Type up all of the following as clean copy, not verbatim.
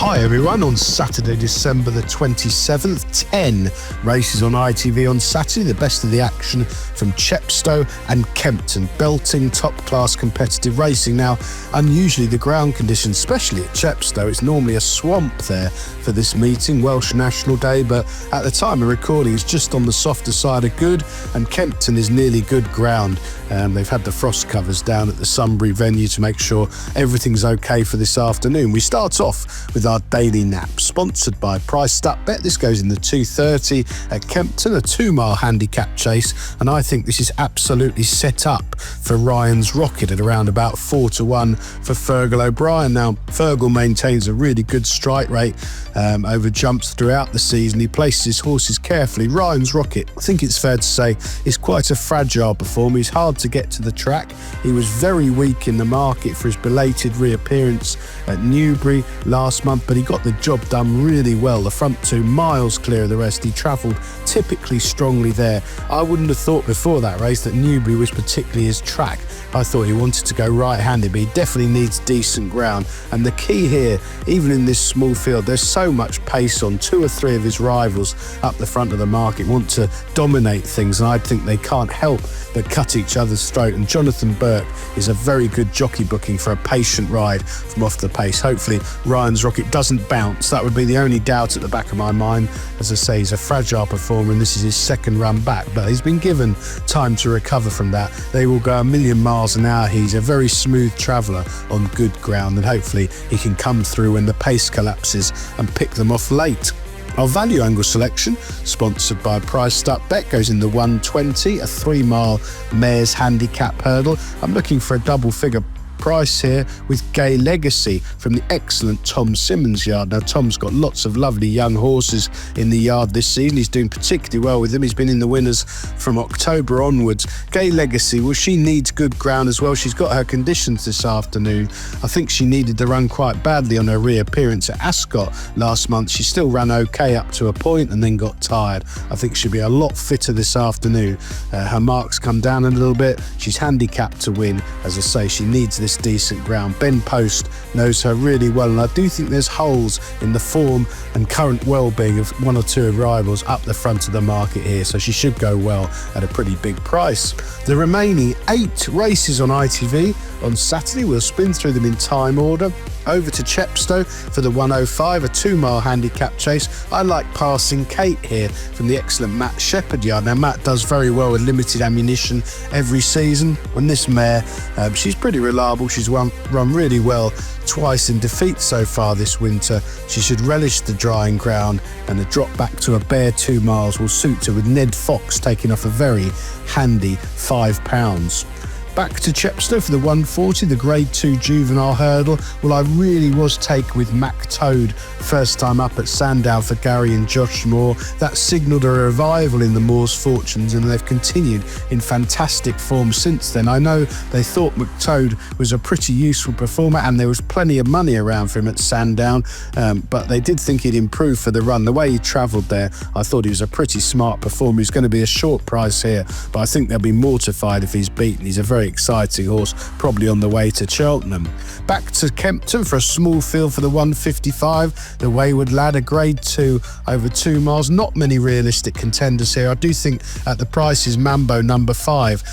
Hi everyone, on Saturday, December the 27th, 10 races on ITV on Saturday, the best of the action from Chepstow and Kempton, belting top-class competitive racing. Now, unusually the ground conditions, especially at Chepstow, it's normally a swamp there for this meeting, Welsh National Day, but at the time of recording it's just on the softer side of good, and Kempton is nearly good ground. They've had the frost covers down at the Sunbury venue to make sure everything's okay for this afternoon. We start off with our daily nap, sponsored by Priced Up Bet. This goes in the 2:30 at Kempton, a 2-mile handicap chase, and I think this is absolutely set up for Ryan's Rocket at around about 4-1 for Fergal O'Brien. Now, Fergal maintains a really good strike rate over jumps throughout the season. He places his horses carefully. Ryan's Rocket, I think it's fair to say, is quite a fragile performer. He's hard to get to the track. He was very weak in the market for his belated reappearance at Newbury last month, but he got the job done really well. The front 2 miles clear of the rest. He travelled typically strongly there. I wouldn't have thought before that race that Newbury was particularly his track. I thought he wanted to go right-handed, but he definitely needs decent ground. And the key here, even in this small field, there's so much pace on. 2 or 3 of his rivals up the front of the market want to dominate things, and I think they can't help but cut each other's throat. And Jonathan Burke is a very good jockey booking for a patient ride from off the pace. Hopefully Ryan's Rocket doesn't bounce. That would be the only doubt at the back of my mind. As I say, he's a fragile performer and this is his second run back, but he's been given time to recover from that. They will go a million miles an hour. He's a very smooth traveller on good ground, and hopefully he can come through when the pace collapses and pick them off late. Our value angle selection, sponsored by Priced Up Bet, goes in the 1:20, a 3-mile mares handicap hurdle. I'm looking for a double figure price here with Gay Legacy from the excellent Tom Simmons yard. Now, Tom's got lots of lovely young horses in the yard this season. He's doing particularly well with them. He's been in the winners from October onwards. Gay Legacy, well, she needs good ground as well. She's got her conditions this afternoon. I think she needed to run quite badly on her reappearance at Ascot last month. She still ran okay up to a point and then got tired. I think she'll be a lot fitter this afternoon. Her marks come down a little bit. She's handicapped to win. As I say, she needs this decent ground. Ben Post knows her really well, and I do think there's holes in the form and current well-being of 1 or 2 rivals up the front of the market here, so she should go well at a pretty big price. The remaining 8 races on ITV on Saturday, we'll spin through them in time order. Over to Chepstow for the 1:05, a 2-mile handicap chase. I like Passing Kate here from the excellent Matt Shepherd yard. Now, Matt does very well with limited ammunition every season. On this mare, she's pretty reliable. She's run really well twice in defeat so far this winter. She should relish the drying ground, and a drop back to a bare 2 miles will suit her, with Ned Fox taking off a very handy £5. Back to Chepstow for the 1:40, the Grade 2 juvenile hurdle. Well, I really was taken with Mac Toad first time up at Sandown for Gary and Josh Moore. That signalled a revival in the Moore's fortunes, and they've continued in fantastic form since then. I know they thought McToad was a pretty useful performer and there was plenty of money around for him at Sandown, but they did think he'd improve for the run. The way he travelled there, I thought he was a pretty smart performer. He's going to be a short price here, but I think they'll be mortified if he's beaten. He's a very exciting horse, probably on the way to Cheltenham. Back to Kempton for a small field for the 1:55, the Wayward Lad, a Grade 2 over 2 miles. Not many realistic contenders here. I do think at the prices, Mambo number 5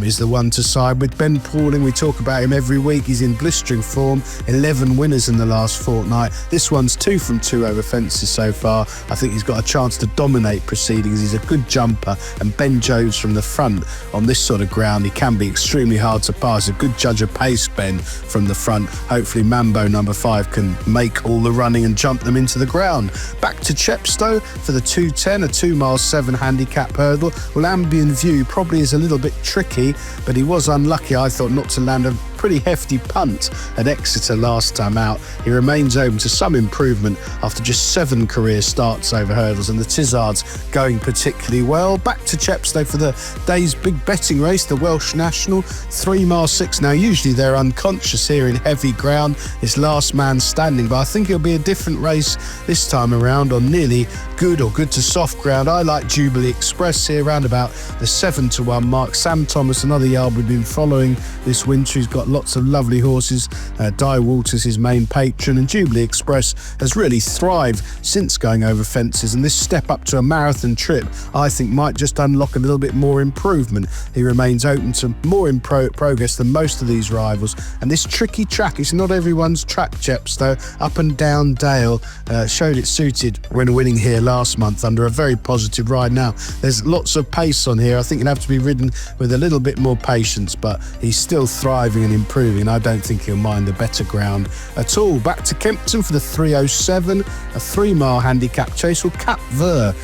is the one to side with. Ben Pauling, we talk about him every week. He's in blistering form, 11 winners in the last fortnight. This one's 2 from 2 over fences so far. I think he's got a chance to dominate proceedings. He's a good jumper, and Ben Jones from the front on this sort of ground, he can be extremely hard to pass. A good judge of pace, Ben, from the front. Hopefully Mambo number 5 can make all the running and jump them into the ground. Back to Chepstow for the 2:10, a 2-mile 7 handicap hurdle. Well, Ambient View probably is a little bit tricky, but he was unlucky, I thought, not to land a pretty hefty punt at Exeter last time out. He remains open to some improvement after just 7 career starts over hurdles, and the Tizzards going particularly well. Back to Chepstow for the day's big betting race, the Welsh National, 3 mile 6. Now, usually they're unconscious here in heavy ground. It's last man standing, but I think it'll be a different race this time around on nearly good or good to soft ground. I like Jubilee Express here, around about the 7-1 mark. Sam Thomas, another yard we've been following this winter. He's got lots of lovely horses. Di Walters, his main patron, and Jubilee Express has really thrived since going over fences, and this step up to a marathon trip I think might just unlock a little bit more improvement. He remains open to more in progress than most of these rivals, and this tricky track, it's not everyone's track, Chepstow. Up and down Dale showed it suited when winning here last month under a very positive ride. Now there's lots of pace on here. I think you'll have to be ridden with a little bit more patience, but he's still thriving and improving, and I don't think he'll mind the better ground at all. Back to Kempton for the 3:07, a 3-mile handicap chase. Well, Cap Ver,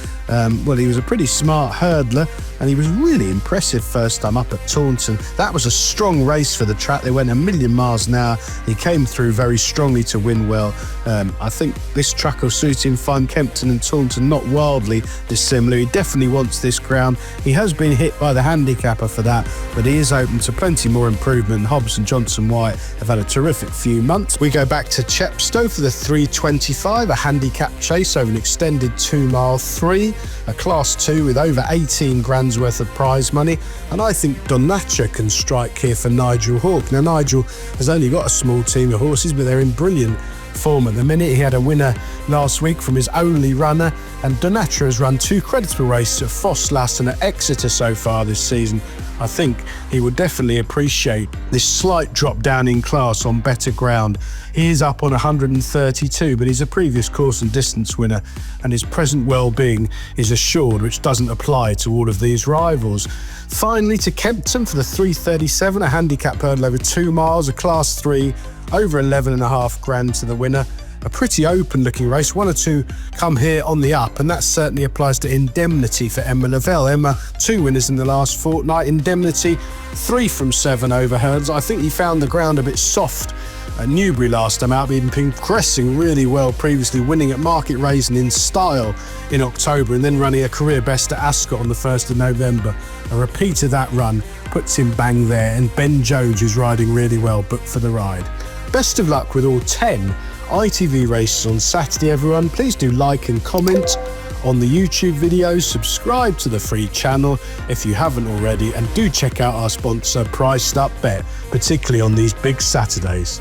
well, he was a pretty smart hurdler, and he was really impressive first time up at Taunton. That was a strong race for the track. They went a million miles an hour. He came through very strongly to win well. I think this track will suit him fine. Kempton and Taunton not wildly dissimilar. He definitely wants this ground. He has been hit by the handicapper for that, but he is open to plenty more improvement. Hobbs and Johnson White have had a terrific few months. We go back to Chepstow for the 3:25, a handicap chase over an extended 2-mile 3, a class 2 with over 18 grand's worth of prize money, and I think Donacha can strike here for Nigel Hawke. Now Nigel has only got a small team of horses, but they're in brilliant form at the minute. He had a winner last week from his only runner, and Donacha has run 2 creditable races at Fosslas and at Exeter so far this season. I think he would definitely appreciate this slight drop down in class on better ground. He is up on 132, but he's a previous course and distance winner, and his present well-being is assured, which doesn't apply to all of these rivals. Finally to Kempton for the 3:37, a handicap hurdle over 2 miles, a class 3, over 11.5 grand to the winner. A pretty open looking race. 1 or 2 come here on the up, and that certainly applies to Indemnity for Emma Lavelle. Emma, 2 winners in the last fortnight. Indemnity, 3 from 7 over hurdles. I think he found the ground a bit soft at Newbury last time out, but he'd been progressing really well previously, winning at Market Raisin in style in October and then running a career best at Ascot on the 1st of November. A repeat of that run puts him bang there, and Ben Jones, who's riding really well, booked for the ride. Best of luck with all 10 ITV races on Saturday, everyone. Please do like and comment on the YouTube videos, subscribe to the free channel if you haven't already, and do check out our sponsor Priced Up Bet, particularly on these big Saturdays.